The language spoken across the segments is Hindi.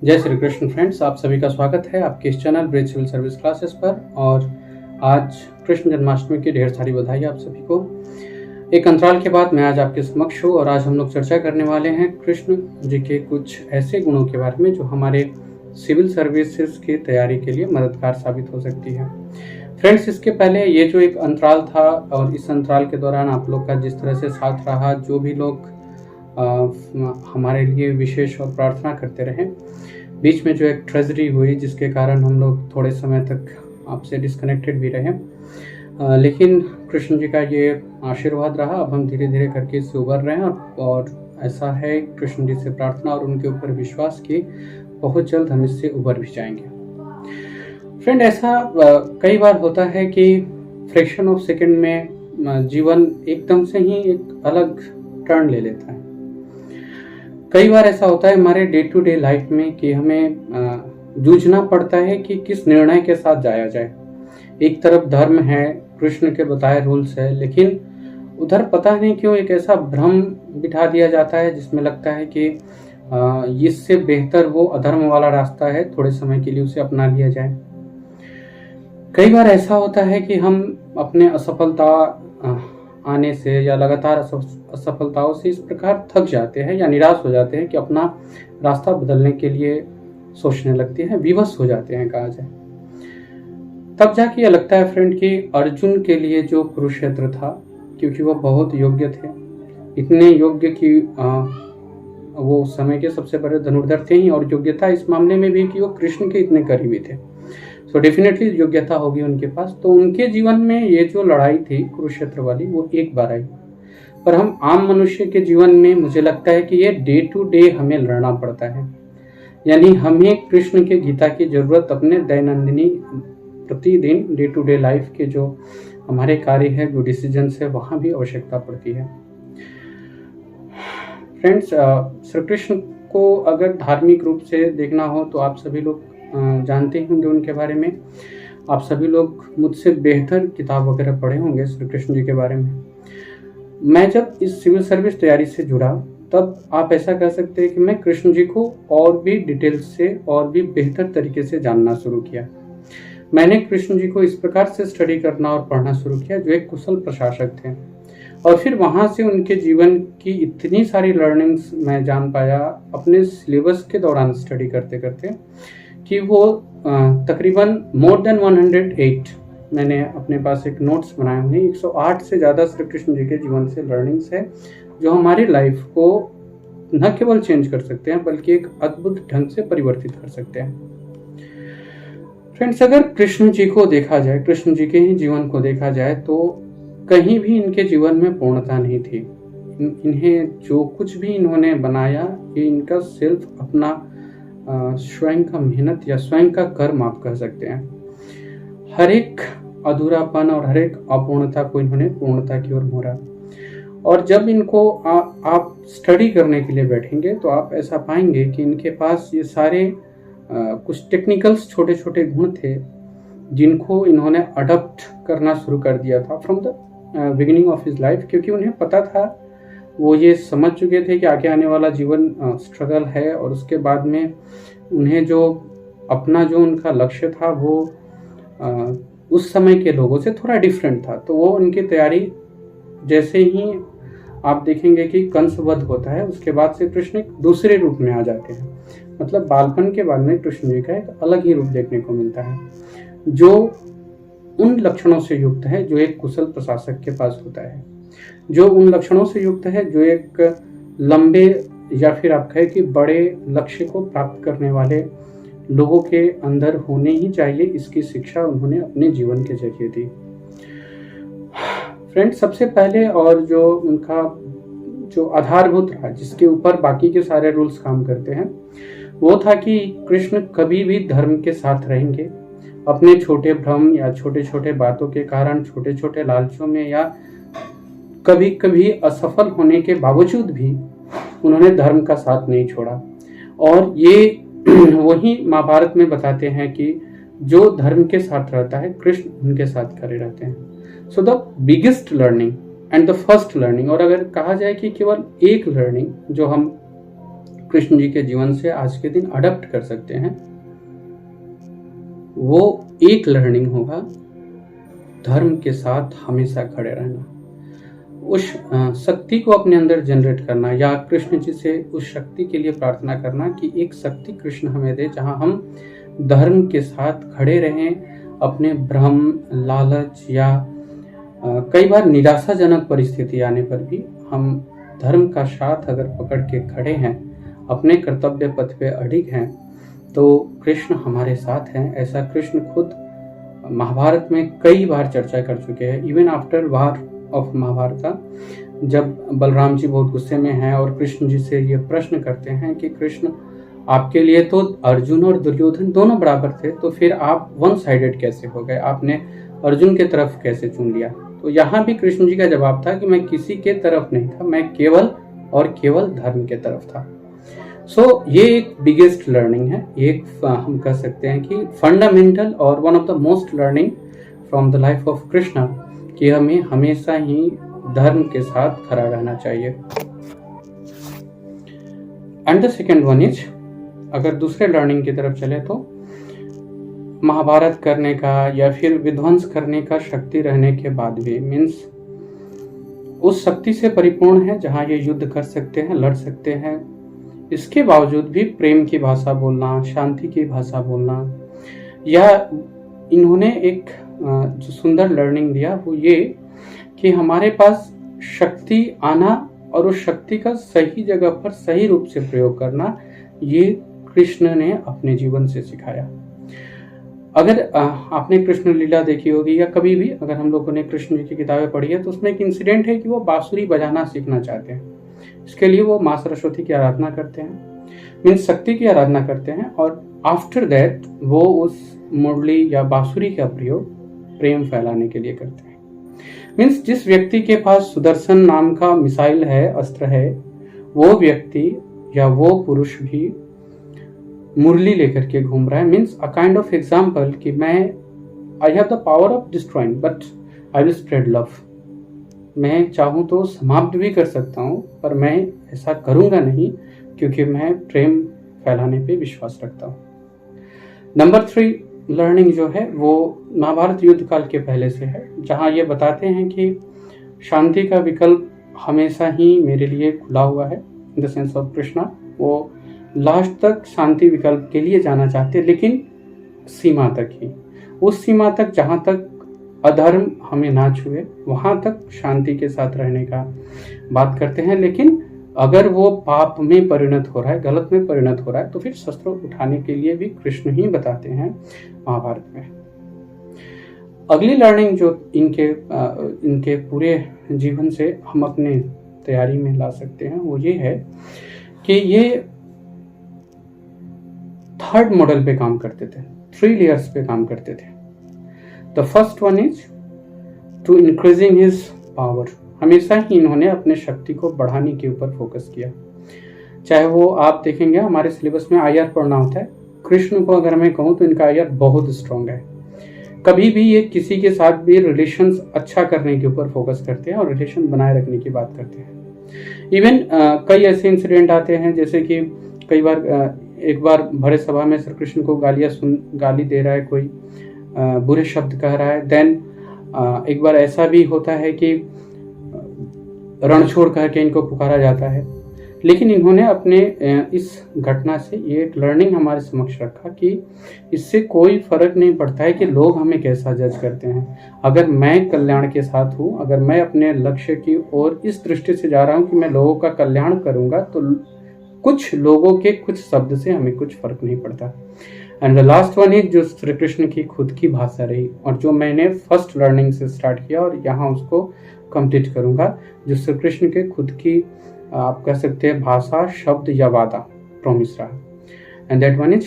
जय श्री कृष्ण फ्रेंड्स, आप सभी का स्वागत है आपके इस channel Bridge civil service classes पर। और आज कृष्ण जन्माष्टमी की ढेर सारी बधाई आप सभी को। एक अंतराल के बाद मैं आज आपके समक्ष हूँ और आज हम लोग चर्चा करने वाले हैं कृष्ण जी के कुछ ऐसे गुणों के बारे में जो हमारे सिविल सर्विसेज की तैयारी के लिए मददगार साबित हो सकती है। फ्रेंड्स, इसके पहले ये जो एक अंतराल था और इस अंतराल के दौरान आप लोग का जिस तरह से साथ रहा, जो भी लोग हमारे लिए विशेष और प्रार्थना करते रहे, बीच में जो एक ट्रेजेडी हुई जिसके कारण हम लोग थोड़े समय तक आपसे डिस्कनेक्टेड भी रहे, लेकिन कृष्ण जी का ये आशीर्वाद रहा। अब हम धीरे धीरे करके इससे उबर रहे हैं और ऐसा है कृष्ण जी से प्रार्थना और उनके ऊपर विश्वास की बहुत जल्द हम इससे उबर भी जाएंगे। फ्रेंड, ऐसा कई बार होता है कि फ्रैक्शन ऑफ सेकंड में जीवन एकदम से ही एक अलग टर्न ले लेता है। कई बार ऐसा होता है हमारे डे टू डे लाइफ में कि हमें जूझना पड़ता है कि किस निर्णय के साथ जाया जाए। एक तरफ धर्म है, कृष्ण के बताए रूल्स है, लेकिन उधर पता नहीं क्यों एक ऐसा भ्रम बिठा दिया जाता है जिसमें लगता है कि इससे बेहतर वो अधर्म वाला रास्ता है, थोड़े समय के लिए उसे अपना लिया जाए। कई बार ऐसा होता है कि हम अपने असफलता आने से या लगातार असफलताओं से इस प्रकार थक जाते हैं या निराश हो जाते हैं कि अपना रास्ता बदलने के लिए सोचने लगते हैं, विवश हो जाते हैं कहा जाए। तब जाके ये लगता है फ्रेंड कि अर्जुन के लिए जो कुरुक्षेत्र था, क्योंकि वो बहुत योग्य थे, इतने योग्य कि वो उस समय के सबसे बड़े धनुर्धर थे ही, और योग्यता इस मामले में भी कि वो कृष्ण के इतने करीबी थे, तो डेफिनेटली योग्यता होगी उनके पास। तो उनके जीवन में ये जो लड़ाई थी कुरुक्षेत्र वाली, वो एक बार आई। पर हम आम मनुष्य के जीवन में मुझे लगता है कि ये डे टू डे हमें लड़ना पड़ता है। यानी हमें कृष्ण के गीता की जरूरत अपने दैनंदिनी प्रतिदिन डे टू डे लाइफ के जो हमारे कार्य है, जो डिसीजन है, वहां भी आवश्यकता पड़ती है। फ्रेंड्स, श्री कृष्ण को अगर धार्मिक रूप से देखना हो तो आप सभी लोग जानते होंगे उनके बारे में। आप सभी लोग मुझसे बेहतर किताब वगैरह पढ़े होंगे श्री कृष्ण जी के बारे में। मैं जब इस सिविल सर्विस तैयारी से जुड़ा तब आप ऐसा कह सकते हैं कि मैं कृष्ण जी को और भी डिटेल से और भी बेहतर तरीके से जानना शुरू किया। मैंने कृष्ण जी को इस प्रकार से स्टडी करना और पढ़ना शुरू किया जो एक कुशल प्रशासक थे, और फिर वहां से उनके जीवन की इतनी सारी लर्निंग्स मैं जान पाया अपने सिलेबस के दौरान स्टडी करते करते कि वो तकरीबन मोर देन 108 मैंने अपने पास एक नोट्स बनाए हुए हैं। 108 से ज़्यादा श्री कृष्ण जी के जीवन से लर्निंग्स है जो हमारी लाइफ को न केवल चेंज कर सकते हैं बल्कि एक अद्भुत ढंग से परिवर्तित कर सकते हैं। फ्रेंड्स, अगर कृष्ण जी को देखा जाए, कृष्ण जी के ही जीवन को देखा जाए, तो कहीं भी इनके जीवन में पूर्णता नहीं थी। इन्हें जो कुछ भी इन्होंने बनाया, ये इनका सिर्फ अपना स्वयं का मेहनत या स्वयं का कर्म आप कह सकते हैं। हर एक अधूरापन और हर एक अपूर्णता को इन्होंने पूर्णता की ओर मोड़ा। और जब इनको आप स्टडी करने के लिए बैठेंगे तो आप ऐसा पाएंगे कि इनके पास ये सारे कुछ टेक्निकल्स छोटे छोटे गुण थे जिनको इन्होंने अडॉप्ट करना शुरू कर दिया था from the beginning of his life, क्योंकि उन्हें पता था, वो ये समझ चुके थे कि आगे आने वाला जीवन स्ट्रगल है, और उसके बाद में उन्हें जो अपना जो उनका लक्ष्य था वो उस समय के लोगों से थोड़ा डिफरेंट था। तो वो उनकी तैयारी, जैसे ही आप देखेंगे कि कंस वध होता है उसके बाद से कृष्ण एक दूसरे रूप में आ जाते हैं। मतलब बालपन के बाद में कृष्ण जी का एक अलग ही रूप देखने को मिलता है जो उन लक्षणों से युक्त है जो एक कुशल प्रशासक के पास होता है, जो उन लक्षणों से युक्त है जो एक लंबे या फिर आप कहें कि बड़े लक्ष्य को प्राप्त करने वाले लोगों के अंदर होने ही चाहिए। इसकी शिक्षा उन्होंने अपने जीवन के जरिए दी। फ्रेंड्स, सबसे पहले और जो उनका जो आधारभूत रहा, जिसके ऊपर बाकी के सारे रूल्स काम करते हैं, वो था कि कृष्ण कभी भी धर्म के साथ रहेंगे। अपने छोटे भ्रम या छोटे छोटे बातों के कारण, छोटे छोटे लालचों में या कभी कभी असफल होने के बावजूद भी उन्होंने धर्म का साथ नहीं छोड़ा। और ये वही महाभारत में बताते हैं कि जो धर्म के साथ रहता है कृष्ण उनके साथ खड़े रहते हैं। So the biggest learning and the first learning, और अगर कहा जाए कि केवल एक लर्निंग जो हम कृष्ण जी के जीवन से आज के दिन अडॉप्ट कर सकते हैं, वो एक लर्निंग होगा, धर्म के साथ हमेशा खड़े रहना, उस शक्ति को अपने अंदर जनरेट करना, या कृष्ण जी से उस शक्ति के लिए प्रार्थना करना कि एक शक्ति कृष्ण हमें दे जहां हम धर्म के साथ खड़े रहें, अपने भ्रम, लालच या कई बार निराशाजनक परिस्थिति आने पर भी हम धर्म का साथ अगर पकड़ के खड़े हैं, अपने कर्तव्य पथ पे अडिग हैं, तो कृष्ण हमारे साथ हैं। ऐसा कृष्ण खुद महाभारत में कई बार चर्चा कर चुके हैं। Even after war of Mahabharata, जब बलराम जी बहुत गुस्से में हैं और कृष्ण जी से ये प्रश्न करते हैं कि कृष्ण, आपके लिए तो अर्जुन और दुर्योधन दोनों बराबर थे, तो फिर आप वन साइडेड कैसे हो गए, आपने अर्जुन के तरफ कैसे चुन लिया? तो यहाँ भी कृष्ण जी का जवाब था कि मैं किसी के तरफ नहीं था, मैं केवल और केवल धर्म के तरफ था। ये एक बिगेस्ट लर्निंग है, एक हम कह सकते हैं कि फंडामेंटल और one of the most learning from the life of Krishna, कि हमें हमेशा ही धर्म के साथ खड़ा रहना चाहिए। And the second one is, अगर दूसरे लर्निंग की तरफ चले तो महाभारत करने का या फिर विध्वंस करने का शक्ति रहने के बाद भी, मीन्स उस शक्ति से परिपूर्ण है जहां ये युद्ध कर सकते हैं, लड़ सकते हैं, इसके बावजूद भी प्रेम की भाषा बोलना, शांति की भाषा बोलना, या इन्होंने एक जो सुंदर लर्निंग दिया वो ये कि हमारे पास शक्ति आना और उस शक्ति का सही जगह पर सही रूप से प्रयोग करना, ये कृष्ण ने अपने जीवन से सिखाया। अगर आपने कृष्ण लीला देखी होगी या कभी भी अगर हम लोगों ने कृष्ण जी की किताबें पढ़ी है, तो उसमें एक इंसिडेंट है कि वो बांसुरी बजाना सीखना चाहते हैं। इसके लिए वो माँ सरस्वती की आराधना करते हैं, मीन्स शक्ति की आराधना करते हैं, और आफ्टर दैट वो उस मुरली या बांसुरी का प्रयोग प्रेम फैलाने के लिए करते हैं। मीन्स जिस व्यक्ति के पास सुदर्शन नाम का मिसाइल है, अस्त्र है, वो व्यक्ति या वो पुरुष भी मुरली लेकर के घूम रहा है। Means a kind of example कि मैं I have the power of destroying but I will spread love. मैं चाहूँ तो समाप्त भी कर सकता हूँ, पर मैं ऐसा करूँगा नहीं, क्योंकि मैं प्रेम फैलाने पे विश्वास रखता हूँ। नंबर 3 लर्निंग जो है वो महाभारत युद्ध काल के पहले से है, जहाँ ये बताते हैं कि शांति का विकल्प हमेशा ही मेरे लिए खुला हुआ है। In the sense of Krishna, वो लास्ट तक शांति विकल्प के लिए जाना चाहते, लेकिन सीमा तक ही, उस सीमा तक जहाँ तक अधर्म हमें ना छुए, वहां तक शांति के साथ रहने का बात करते हैं। लेकिन अगर वो पाप में परिणत हो रहा है, गलत में परिणत हो रहा है, तो फिर शस्त्र उठाने के लिए भी कृष्ण ही बताते हैं महाभारत में। अगली लर्निंग जो इनके पूरे जीवन से हम अपने तैयारी में ला सकते हैं, वो ये है कि ये 3rd मॉडल पे काम करते थे, 3 लेयर्स पे काम करते थे। The first one is to increasing his power. हमेशा ही इन्होंने अपने शक्ति को बढ़ाने के ऊपर फोकस किया। चाहे वो आप देखेंगे हमारे सिलेबस में IR पढ़ना होता है, कृष्ण को अगर मैं कहूँ तो इनका IR बहुत स्ट्रांग है। कभी भी ये किसी के साथ भी रिलेशंस अच्छा करने के ऊपर फोकस करते हैं और रिलेशन बनाए रखने की बात करते हैं। इवन कई ऐसे इंसिडेंट आते हैं, जैसे कि कई बार एक बार भरे सभा में श्री कृष्ण को गाली दे रहा है कोई, बुरे शब्द कह रहा है। देन एक बार ऐसा भी होता है कि रण छोड़ करके इनको पुकारा जाता है। लेकिन इन्होंने अपने इस घटना से ये एक लर्निंग हमारे समक्ष रखा कि इससे कोई फर्क नहीं पड़ता है कि लोग हमें कैसा जज करते हैं। अगर मैं कल्याण के साथ हूँ, अगर मैं अपने लक्ष्य की ओर इस दृष्टि से जा रहा हूँ कि मैं लोगों का कल्याण करूंगा, तो कुछ लोगों के कुछ शब्द से हमें कुछ फर्क नहीं पड़ता। And the last one is जो श्री कृष्ण की खुद की भाषा रही, और जो मैंने फर्स्ट लर्निंग से स्टार्ट किया और यहाँ उसको कंप्लीट करूंगा, जो श्री कृष्ण के खुद की आप कह सकते हैं भाषा, शब्द या वादा, प्रॉमिस रहा। एंड दैट वन इज,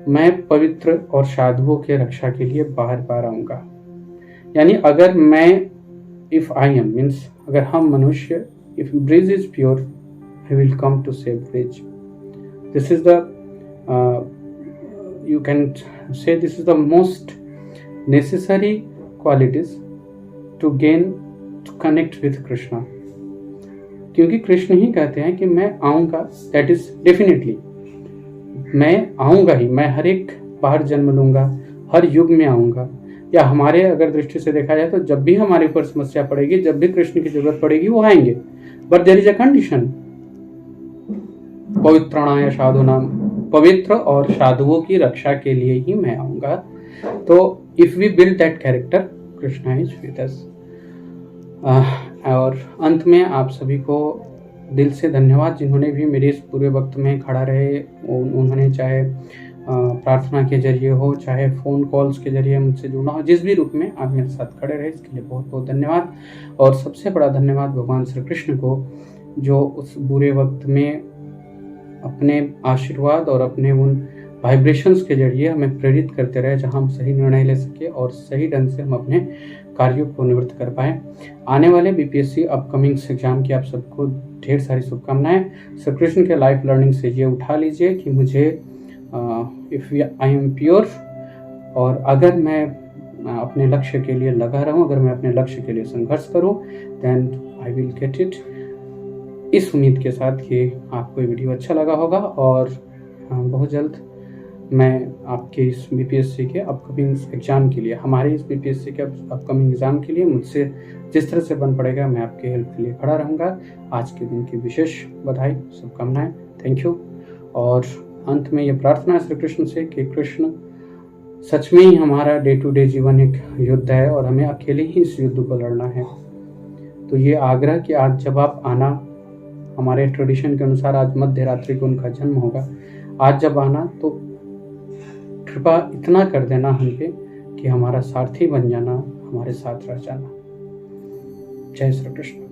मैं पवित्र और साधुओं के रक्षा के लिए बाहर बाहर आऊंगा। यानी अगर मैं, इफ आई एम, मीन्स अगर हम मनुष्य, if bridge is pure, he will come to save bridge. This is the you can say this is the most necessary qualities to gain, to connect with Krishna. क्योंकि कृष्ण ही कहते हैं कि मैं आऊँगा, दैट इज डेफिनेटली मैं आऊँगा ही, मैं हर एक बार जन्म लूँगा, हर युग में आऊँगा। या हमारे अगर दृष्टि से देखा जाए तो जब भी हमारे ऊपर समस्या पड़ेगी, जब भी कृष्ण की जरूरत पड़ेगी, वो आएंगे, but there is a condition, पवित्राणाय साधु नाम, पवित्र और साधुओं की रक्षा के लिए ही मैं आऊँगा। तो if we build that character, Krishna is with us. और अंत में आप सभी को दिल से धन्यवाद, जिन्होंने भी मेरे इस पूरे वक्त में खड़ा रहे। उन्होंने चाहे प्रार्थना के जरिए हो, चाहे फ़ोन कॉल्स के जरिए मुझसे जुड़ना हो, जिस भी रूप में आप मेरे साथ खड़े रहे, इसके लिए बहुत बहुत धन्यवाद। और सबसे बड़ा धन्यवाद भगवान श्री कृष्ण को, जो उस बुरे वक्त में अपने आशीर्वाद और अपने उन वाइब्रेशंस के जरिए हमें प्रेरित करते रहे, जहां हम सही निर्णय ले सके और सही ढंग से हम अपने कार्यों को निवृत्त कर पाए। आने वाले बीपीएससी अपकमिंग एग्जाम की आप सबको ढेर सारी शुभकामनाएं। श्री कृष्ण के लाइफ लर्निंग से ये उठा लीजिए कि मुझे इफ आई एम प्योर, और अगर मैं अपने लक्ष्य के लिए लगा रहूं, अगर मैं अपने लक्ष्य के लिए संघर्ष करूं, then I will get it. इस उम्मीद के साथ कि आपको ये वीडियो अच्छा लगा होगा, और बहुत जल्द मैं आपके इस बीपीएससी के अपकमिंग एग्ज़ाम के लिए, हमारे इस बीपीएससी के अपकमिंग एग्ज़ाम के लिए मुझसे जिस तरह से बन पड़ेगा, मैं आपके हेल्प के लिए खड़ा रहूँगा। आज के दिन की विशेष बधाई, शुभकामनाएं, थैंक यू। और अंत में ये प्रार्थना है श्री कृष्ण से कि कृष्ण, सच में ही हमारा डे टू डे जीवन एक युद्ध है और हमें अकेले ही इस युद्ध को लड़ना है। तो ये आग्रह कि आज जब आप आना, हमारे ट्रेडिशन के अनुसार आज मध्य रात्रि को उनका जन्म होगा, आज जब आना तो कृपा इतना कर देना हम पे कि हमारा सारथी बन जाना, हमारे साथ रह जाना। जय श्री कृष्ण।